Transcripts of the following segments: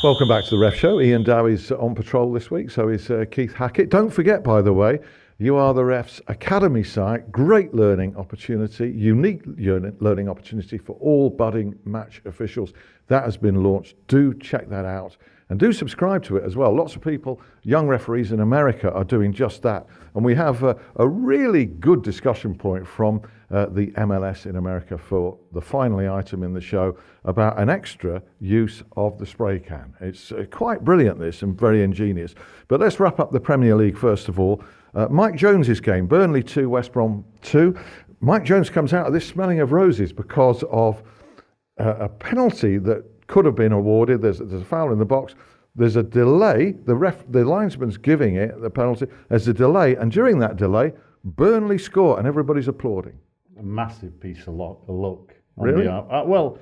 Welcome back to the Ref Show. Iain Dowie's on patrol this week, so is Keith Hackett. Don't forget, by the way, You Are the Ref's Academy site. Great learning opportunity, unique learning opportunity for all budding match officials. That has been launched. Do check that out. And do subscribe to it as well. Lots of people, young referees in America, are doing just that. And we have a really good discussion point from the MLS in America for the finally item in the show about an extra use of the spray can. It's quite brilliant, this, and very ingenious. But let's wrap up the Premier League first of all. Mike Jones's game, Burnley 2, West Brom 2. Mike Jones comes out of this smelling of roses because of a penalty that could have been awarded. There's a foul in the box. There's a delay. The linesman's giving it the penalty. There's a delay, and during that delay, Burnley score, and everybody's applauding. A massive piece of luck. Really? Well,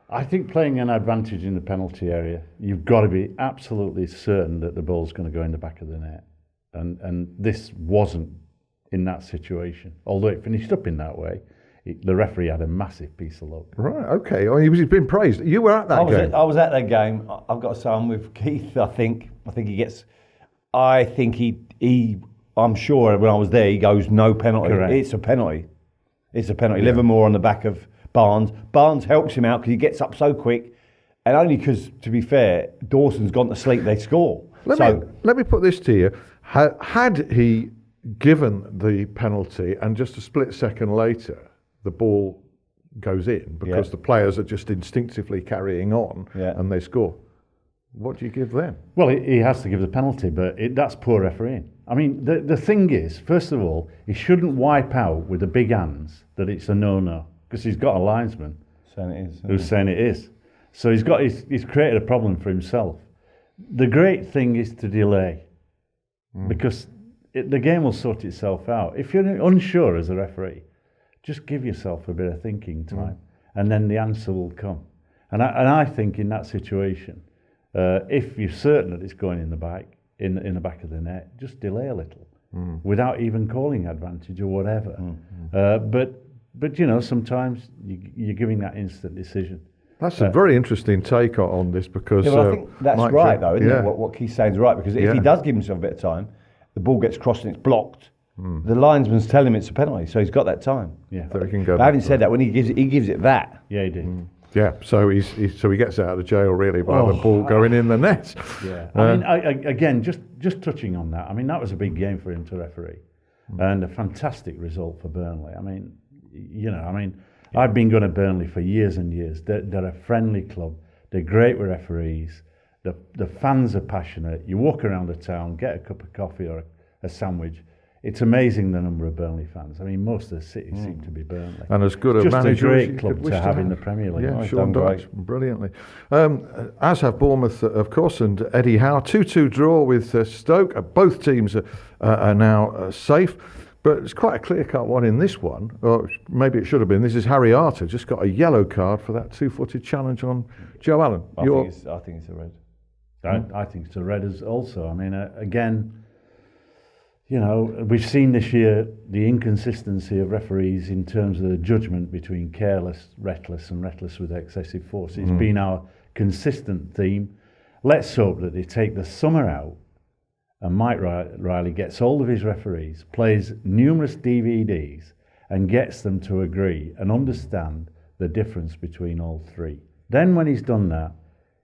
I think playing an advantage in the penalty area, you've got to be absolutely certain that the ball's going to go in the back of the net, and this wasn't in that situation. Although it finished up in that way. The referee had a massive piece of luck. Right, okay. I mean, he's been praised. You were at that game. I was at that game. I've got to say I'm with Keith. I think I'm sure when I was there, he goes, no penalty. Correct. It's a penalty. Yeah. Livermore on the back of Barnes. Barnes helps him out because he gets up so quick. And only because, to be fair, Dawson's gone to sleep, they score. Let me put this to you. Had he given the penalty and just a split second later, the ball goes in because the players are just instinctively carrying on and they score. What do you give them? Well, he has to give the penalty, but that's poor refereeing. I mean, the thing is, first of all, he shouldn't wipe out with the big hands that it's a no-no, because he's got a linesman who's saying it is. So he's created a problem for himself. The great thing is to delay, because the game will sort itself out. If you're unsure as a referee, just give yourself a bit of thinking time, and then the answer will come. And I think in that situation, if you're certain that it's going in the back of the net, just delay a little, without even calling advantage or whatever. But you know, sometimes you're giving that instant decision. That's a very interesting take on this because I think that's Mike right, though, isn't it? What Keith's saying is right, because if he does give himself a bit of time, the ball gets crossed and it's blocked. The linesman's telling him it's a penalty, so he's got that time. Yeah, so he can go. But having said that, when he gives it that. Yeah, he did. Yeah, so he gets out of jail really by the ball going in the net. Yeah, I mean, again, just touching on that. I mean, that was a big game for him to referee, and a fantastic result for Burnley. I mean, I've been going to Burnley for years and years. They're a friendly club. They're great with referees. The fans are passionate. You walk around the town, get a cup of coffee or a sandwich. It's amazing the number of Burnley fans. I mean, most of the city seem to be Burnley. And as good a just manager a as great you club could wish to have in the Premier League. Yeah, Sean does brilliantly. As have Bournemouth, of course, and Eddie Howe. 2-2 draw with Stoke. Both teams are now safe. But it's quite a clear-cut one in this one, or maybe it should have been. This is Harry Arter, just got a yellow card for that two-footed challenge on Joe Allen. I think it's a red. I think it's a red as also. I mean, again, you know, we've seen this year the inconsistency of referees in terms of the judgment between careless, reckless, and reckless with excessive force. It's been our consistent theme. Let's hope that they take the summer out and Mike Riley gets hold of his referees, plays numerous DVDs, and gets them to agree and understand the difference between all three. Then when he's done that,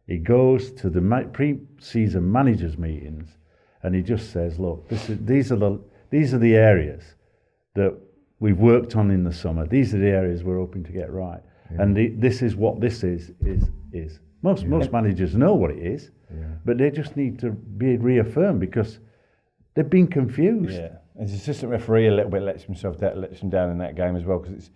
he goes to the pre-season managers' meetings and he just says, look, these are the areas that we've worked on in the summer. These are the areas we're hoping to get right. Yeah. And this is what this is. Most managers know what it is, but they just need to be reaffirmed because they've been confused. Yeah, and the assistant referee a little bit lets him down in that game as well because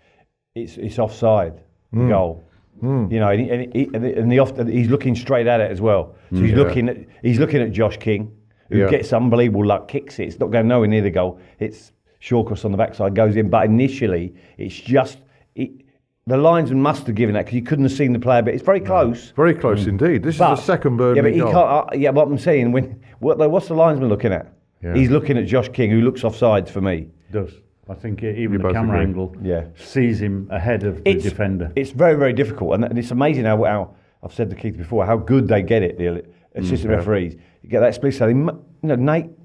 it's offside the goal. You know, and he's looking straight at it as well. So he's looking at Josh King, who gets unbelievable luck, kicks it. It's not going nowhere near the goal. It's Shawcross on the backside, goes in. But initially, it's just the linesman must have given that because he couldn't have seen the player. But it's very close. Very close indeed. This is the second Burnley goal. Can't. What I'm saying, what's the linesman looking at? Yeah. He's looking at Josh King, who looks offsides for me. Does. I think even the camera angle sees him ahead of the defender. It's very, very difficult, and it's amazing how I've said to Keith before how good they get it. assistant referees. You get that split. So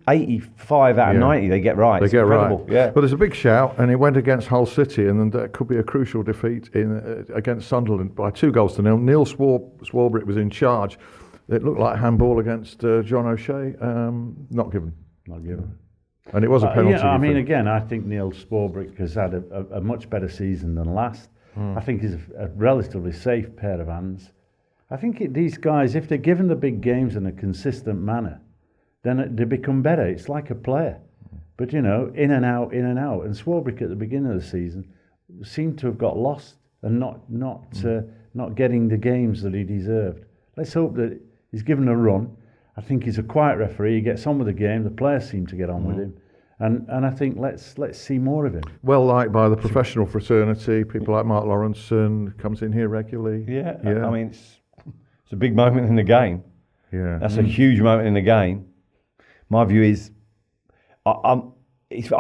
85 out of 90 they get right. They It's get incredible. right. Yeah. But there's a big shout, and it went against Hull City, and then that could be a crucial defeat against Sunderland by 2-0. Neil Swarbrick was in charge. It looked like handball against John O'Shea. Not given. Not given. And it was a penalty. I mean, again, I think Neil Swarbrick has had a much better season than last. I think he's a relatively safe pair of hands. I think these guys, if they're given the big games in a consistent manner, then they become better. It's like a player. But, in and out. And Swarbrick at the beginning of the season seemed to have got lost and not getting the games that he deserved. Let's hope that he's given a run. I think he's a quiet referee. He gets on with the game. The players seem to get on with him. And I think let's see more of him. Well liked by the professional fraternity. People like Mark Lawrenson comes in here regularly. Yeah. I mean, it's a big moment in the game. Yeah. That's a huge moment in the game. My view is, Keith's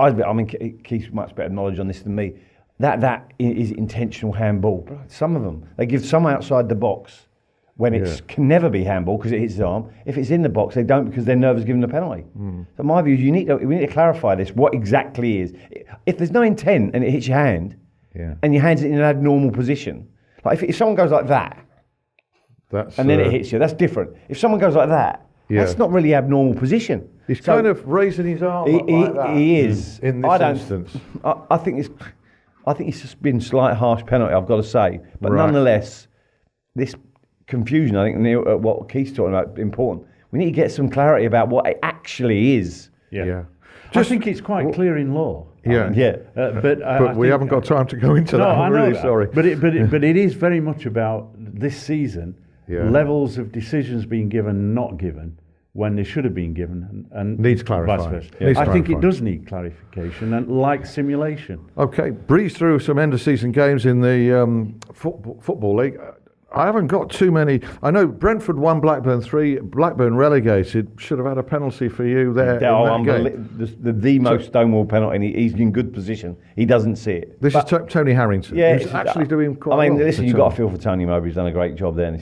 much better knowledge on this than me. That is intentional handball. Some of them, they give some outside the box when it can never be handball because it hits his arm. If it's in the box, they don't because they're nervous giving the penalty. So my view is we need to clarify this. What exactly is? If there's no intent and it hits your hand, and your hand's in an abnormal position, like if someone goes like that, and then it hits you, that's different. If someone goes like that, that's not really abnormal position. He's kind of raising his arm up like that. He is. In this instance. I think it's just been slight harsh penalty, I've got to say. But nonetheless, this confusion, I think, what Keith's talking about, important. We need to get some clarity about what it actually is. Yeah. I think it's quite clear in law. But we haven't got time to go into that. I'm really sorry. But it is very much about this season, levels of decisions being given, not given, when they should have been given, and needs clarifying. I think it does need clarification, and like simulation. Okay, breeze through some end of season games in the football league. I haven't got too many. I know Brentford won, Blackburn 3. Blackburn relegated. Should have had a penalty for you there. The most Stonewall penalty, and he's in good position. He doesn't see it. This is Tony Harrington. Yeah, he's actually doing quite well. I mean, listen, you've got to feel for Tony Mowbray. He's done a great job there. And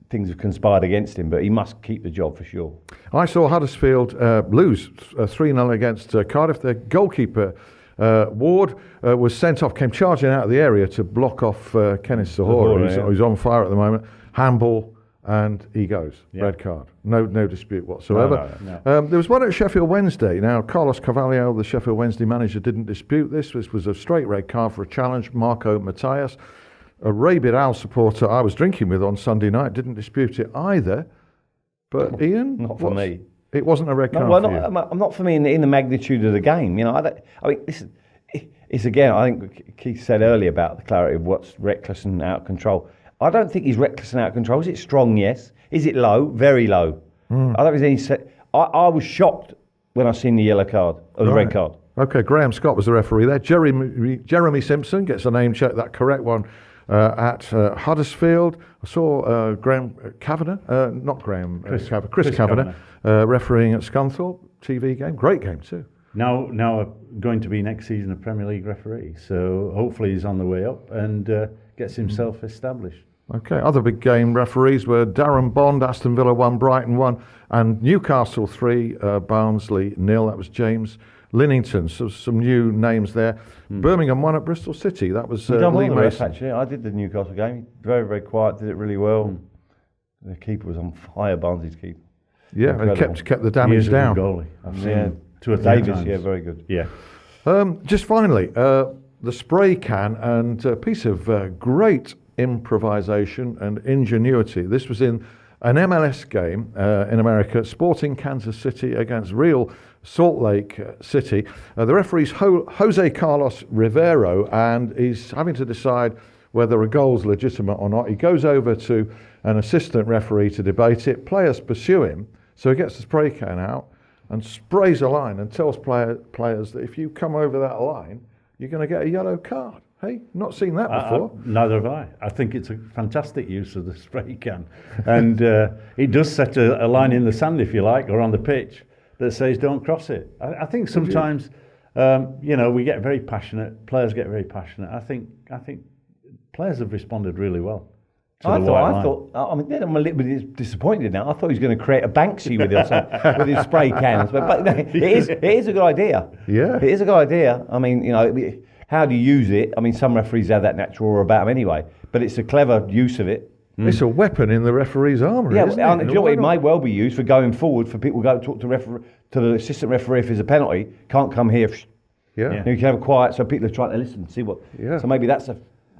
things have conspired against him, but he must keep the job for sure. I saw Huddersfield lose 3-0 against Cardiff. Their goalkeeper, Ward, was sent off, came charging out of the area to block off Kenneth Sahora, who's on fire at the moment. Handball, and he goes. Red card. No dispute whatsoever. No. There was one at Sheffield Wednesday. Now, Carlos Carvalho, the Sheffield Wednesday manager, didn't dispute this. This was a straight red card for a challenge. Marco Matthias, a Rabid Al supporter I was drinking with on Sunday night, didn't dispute it either. But Iain? Not for me. It wasn't a red card for you? Not for me in the magnitude of the game. It's again, I think Keith said earlier about the clarity of what's reckless and out of control. I don't think he's reckless and out of control. Is it strong? Yes. Is it low? Very low. I don't think there's any I was shocked when I seen the yellow card, or the red card. Okay, Graham Scott was the referee there. Jeremy Simpson gets a name check, that correct one, at Huddersfield. I saw Graham Kavanagh, not Graham, Chris Kavanagh, refereeing at Scunthorpe, TV game. Great game too. Now going to be next season a Premier League referee, so hopefully he's on the way up and gets himself established. Okay, other big game referees were Darren Bond, Aston Villa 1, Brighton 1, and Newcastle 3, Barnsley 0. That was James Linnington. So some new names there. Birmingham 1 at Bristol City. That was Lee Mason. Actually, I did the Newcastle game. Very, very quiet. Did it really well. The keeper was on fire. Barnsley's keeper. Yeah, and kept the damage down. Goalie. I've seen two or three times. Yeah, very good. Yeah. Just finally, the spray can and a piece of great improvisation and ingenuity. This was in an MLS game in America, Sporting Kansas City against Real Salt Lake City. The referee's Jose Carlos Rivero, and he's having to decide whether a goal's legitimate or not. He goes over to an assistant referee to debate it. Players pursue him, so he gets the spray can out and sprays a line and tells players that if you come over that line, you're going to get a yellow card. Hey, not seen that before. Neither have I. I think it's a fantastic use of the spray can. And it does set a line in the sand, if you like, or on the pitch that says don't cross it. I think sometimes, we get very passionate, players get very passionate. I think players have responded really well. the white line. I mean, then I'm a little bit disappointed now. I thought he was going to create a Banksy with it, with his spray cans. But no, it is a good idea. Yeah. It is a good idea. I mean, you know, how do you use it? I mean, some referees have that natural aura about them anyway, but it's a clever use of it. It's a weapon in the referee's armour, Yeah, isn't and it? do you know what, it may well be used for going forward for people who go talk to the assistant referee if there's a penalty. Can't come here. Yeah. You can have a quiet so people are trying to listen and see what. Yeah. So maybe that's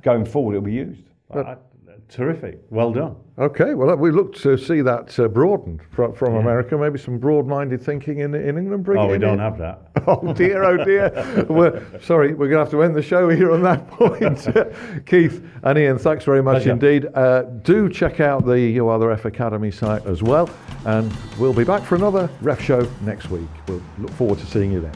going forward. It'll be used. Terrific. Well done. Okay, well, we look to see that broadened from America. Maybe some broad-minded thinking in England. Bring it We in don't here. have that. Oh dear, oh dear. Sorry, we're going to have to end the show here on that point. Keith and Iain, thanks very much Pleasure. indeed. Do check out the You Are the Ref Academy site as well. And we'll be back for another Ref Show next week. We'll look forward to seeing you then.